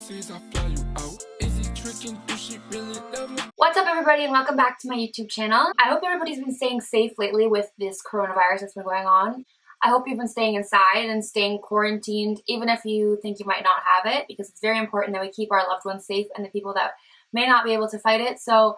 What's up, everybody, and welcome back to my YouTube channel. I hope everybody's been staying safe lately with this coronavirus that's been going on. I hope you've been staying inside and staying quarantined, even if you think you might not have it, because it's very important that we keep our loved ones safe and the people that may not be able to fight it. So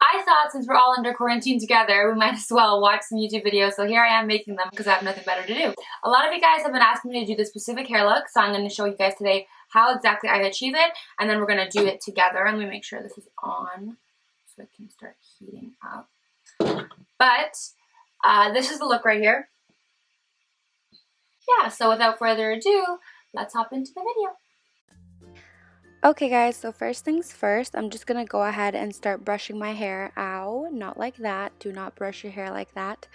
I thought since we're all under quarantine together, we might as well watch some YouTube videos. So here I am making them because I have nothing better to do. A lot of you guys have been asking me to do this specific hair look, so I'm going to show you guys today how exactly I achieve it, and then we're going to do it together. And let me make sure this is on so it can start heating up. But this is the look right here. Yeah, so without further ado, let's hop into the video. Okay guys, so first things first, I'm just gonna go ahead and start brushing my hair. Ow, not like that. Do not brush your hair like that.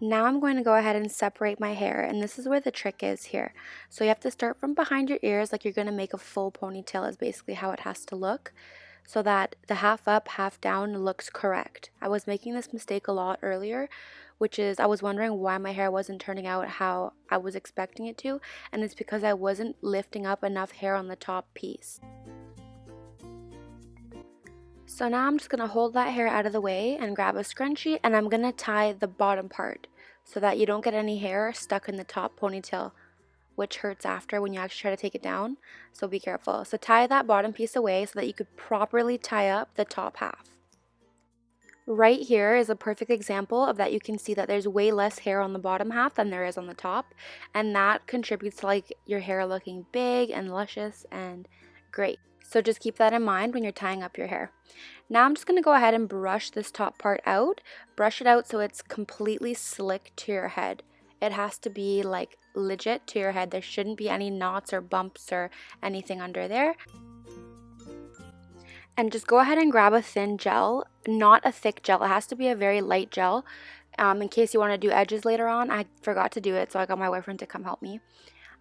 Now I'm going to go ahead and separate my hair, and this is where the trick is here. So you have to start from behind your ears like you're going to make a full ponytail is basically how it has to look, so that the half up, half down looks correct. I was making this mistake a lot earlier, which is I was wondering why my hair wasn't turning out how I was expecting it to, and it's because I wasn't lifting up enough hair on the top piece. So now I'm just going to hold that hair out of the way and grab a scrunchie, and I'm going to tie the bottom part so that you don't get any hair stuck in the top ponytail, which hurts after when you actually try to take it down, so be careful. So tie that bottom piece away so that you could properly tie up the top half. Right here is a perfect example of that. You can see that there's way less hair on the bottom half than there is on the top, and that contributes to like your hair looking big and luscious and great. So just keep that in mind when you're tying up your hair. Now I'm just going to go ahead and brush this top part out. Brush it out so it's completely slick to your head. It has to be like legit to your head. There shouldn't be any knots or bumps or anything under there. And just go ahead and grab a thin gel, not a thick gel. It has to be a very light gel. In case you want to do edges later on, I forgot to do it, so I got my boyfriend to come help me.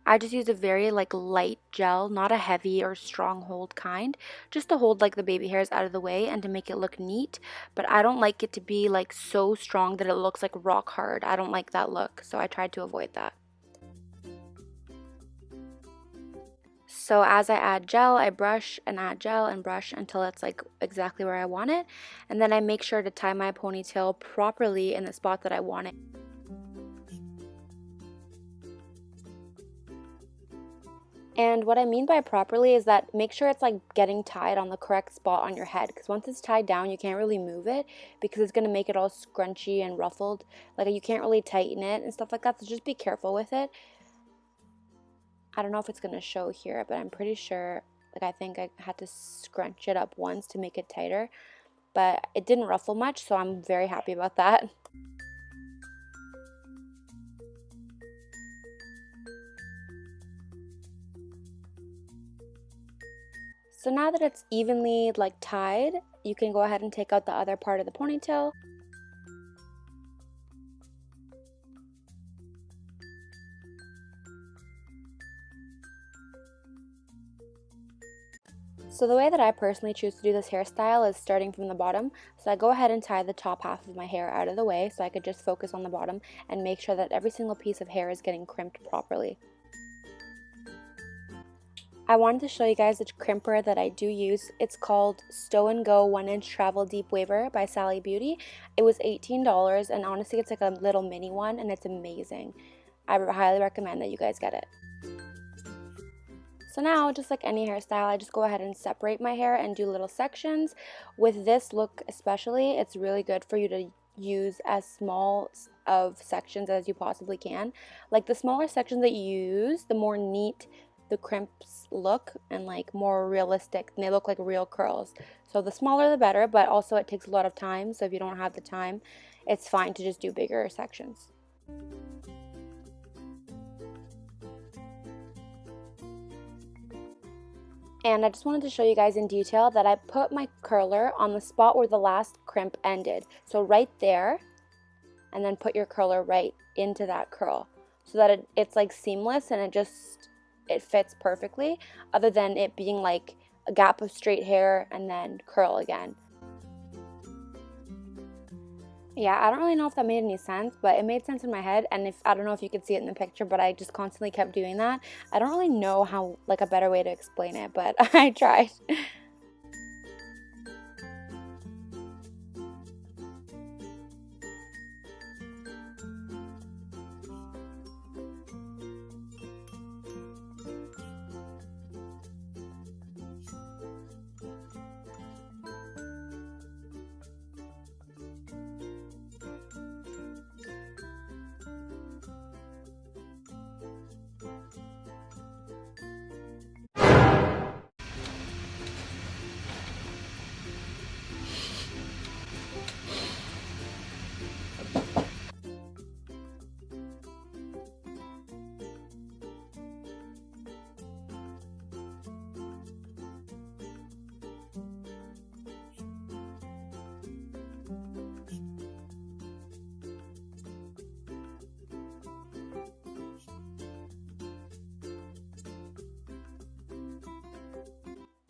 I just used a very light gel, not a heavy or strong hold kind, just to hold like the baby hairs out of the way and to make it look neat. But I don't like it to be like so strong that it looks like rock hard. I don't like that look, so I tried to avoid that. So as I add gel, I brush and add gel and brush until it's like exactly where I want it. And then I make sure to tie my ponytail properly in the spot that I want it. And what I mean by properly is that make sure it's like getting tied on the correct spot on your head, because once it's tied down you can't really move it because it's going to make it all scrunchy and ruffled. Like you can't really tighten it and stuff like that, so just be careful with it. I don't know if it's going to show here, but I'm pretty sure, like I think I had to scrunch it up once to make it tighter, but it didn't ruffle much, so I'm very happy about that. So now that it's evenly like tied, you can go ahead and take out the other part of the ponytail. So the way that I personally choose to do this hairstyle is starting from the bottom. So I go ahead and tie the top half of my hair out of the way so I could just focus on the bottom and make sure that every single piece of hair is getting crimped properly. I wanted to show you guys the crimper that I do use. It's called Stow and Go 1-inch Travel Deep Waver by Sally Beauty. It was $18, and honestly it's like a little mini one and it's amazing. I highly recommend that you guys get it. So now, just like any hairstyle, I just go ahead and separate my hair and do little sections. With this look especially, it's really good for you to use as small of sections as you possibly can. Like the smaller sections that you use, the more neat the crimps look and like more realistic, and they look like real curls. So the smaller the better, but also it takes a lot of time, so if you don't have the time, it's fine to just do bigger sections. And I just wanted to show you guys in detail that I put my curler on the spot where the last crimp ended. So right there, and then put your curler right into that curl so that it's like seamless and it fits perfectly, other than it being like a gap of straight hair and then curl again. Yeah, I don't really know if that made any sense, but it made sense in my head. And I don't know if you could see it in the picture, but I just constantly kept doing that. I don't really know how, like, a better way to explain it, but I tried.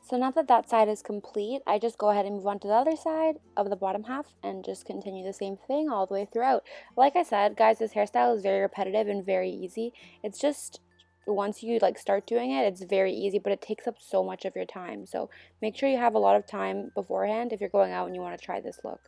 So now that that side is complete, I just go ahead and move on to the other side of the bottom half and just continue the same thing all the way throughout. Like I said, guys, this hairstyle is very repetitive and very easy. It's just once you like start doing it, it's very easy, but it takes up so much of your time. So make sure you have a lot of time beforehand if you're going out and you want to try this look.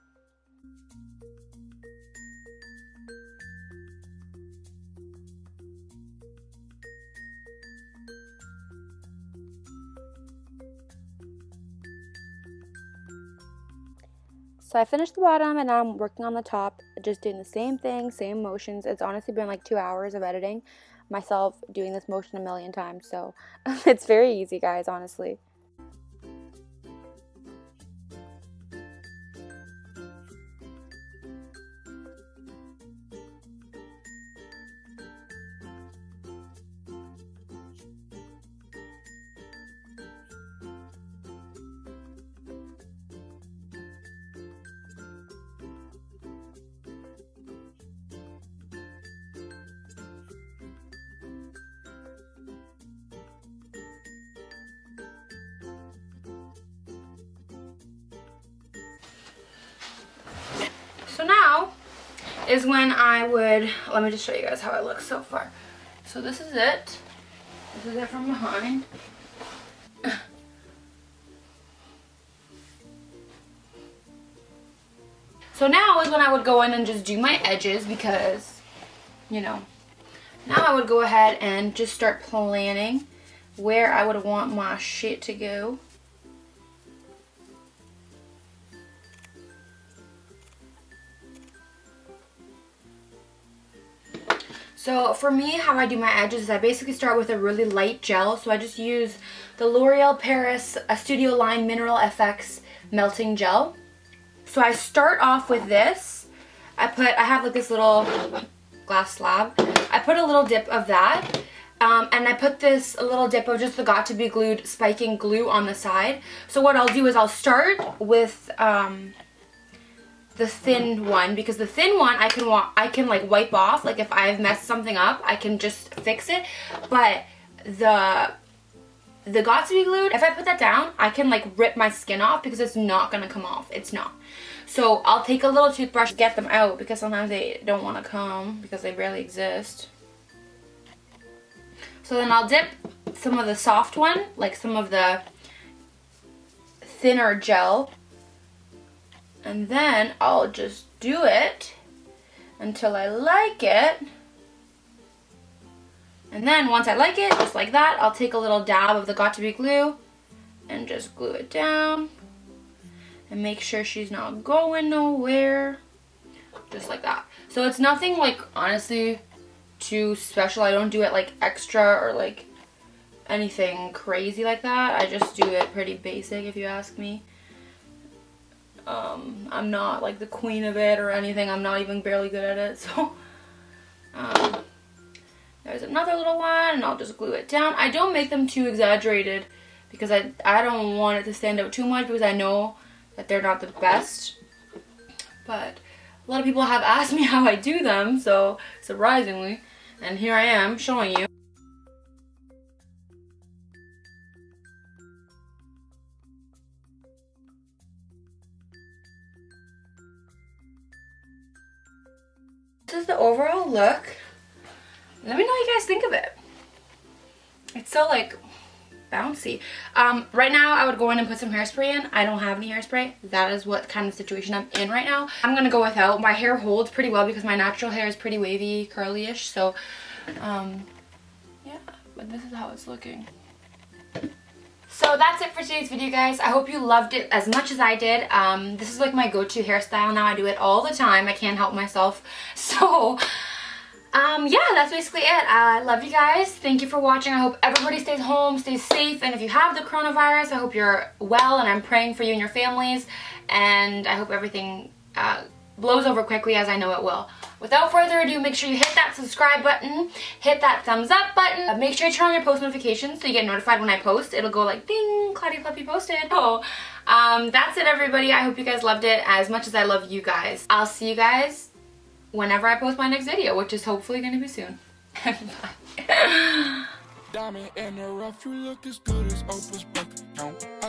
So I finished the bottom and now I'm working on the top, just doing the same thing, same motions. It's honestly been like 2 hours of editing myself doing this motion a million times, so it's very easy, guys, honestly. So now is when I would, let me just show you guys how it looks so far. So this is it. This is it from behind. So now is when I would go in and just do my edges because, you know, now I would go ahead and just start planning where I would want my shit to go. So for me, how I do my edges is I basically start with a really light gel. So I just use the L'Oreal Paris Studio Line Mineral FX Melting Gel. So I start off with this. I have like this little glass slab. I put a little dip of that. And I put a little dip of just the Got To Be Glued spiking glue on the side. So what I'll do is I'll start with the thin one, because the thin one I can like wipe off. Like if I've messed something up, I can just fix it. But the Got To Be Glued, if I put that down, I can like rip my skin off because it's not gonna come off. It's not. So I'll take a little toothbrush, get them out, because sometimes they don't want to come because they barely exist. So then I'll dip some of the soft one, like some of the thinner gel, and then I'll just do it until I like it. And then once I like it, just like that, I'll take a little dab of the Got To Be glue and just glue it down and make sure she's not going nowhere. Just like that. So it's nothing like honestly too special. I don't do it like extra or like anything crazy like that. I just do it pretty basic, if you ask me. I'm not like the queen of it or anything. I'm not even barely good at it. So there's another little one, and I'll just glue it down. I don't make them too exaggerated because I don't want it to stand out too much because I know that they're not the best. But a lot of people have asked me how I do them, so surprisingly, and here I am showing you. This is the overall look. Let me know what you guys think of it. It's so like bouncy. Right now I would go in and put some hairspray in. I don't have any hairspray. That is what kind of situation I'm in right now. I'm gonna go without. My hair holds pretty well because my natural hair is pretty wavy, curly-ish. So yeah, but this is how it's looking. So that's it for today's video, guys. I hope you loved it as much as I did. This is like my go-to hairstyle now. I do it all the time. I can't help myself. So yeah, that's basically it. I love you guys. Thank you for watching. I hope everybody stays home, stays safe, and if you have the coronavirus, I hope you're well, and I'm praying for you and your families, and I hope everything blows over quickly, as I know it will. Without further ado, make sure you hit that subscribe button, hit that thumbs up button, make sure you turn on your post notifications so you get notified when I post. It'll go like, ding, Claudia Puppy posted. So, that's it, everybody. I hope you guys loved it as much as I love you guys. I'll see you guys whenever I post my next video, which is hopefully going to be soon. Bye. Diamond in the rough, you look as good as Oprah's bank account.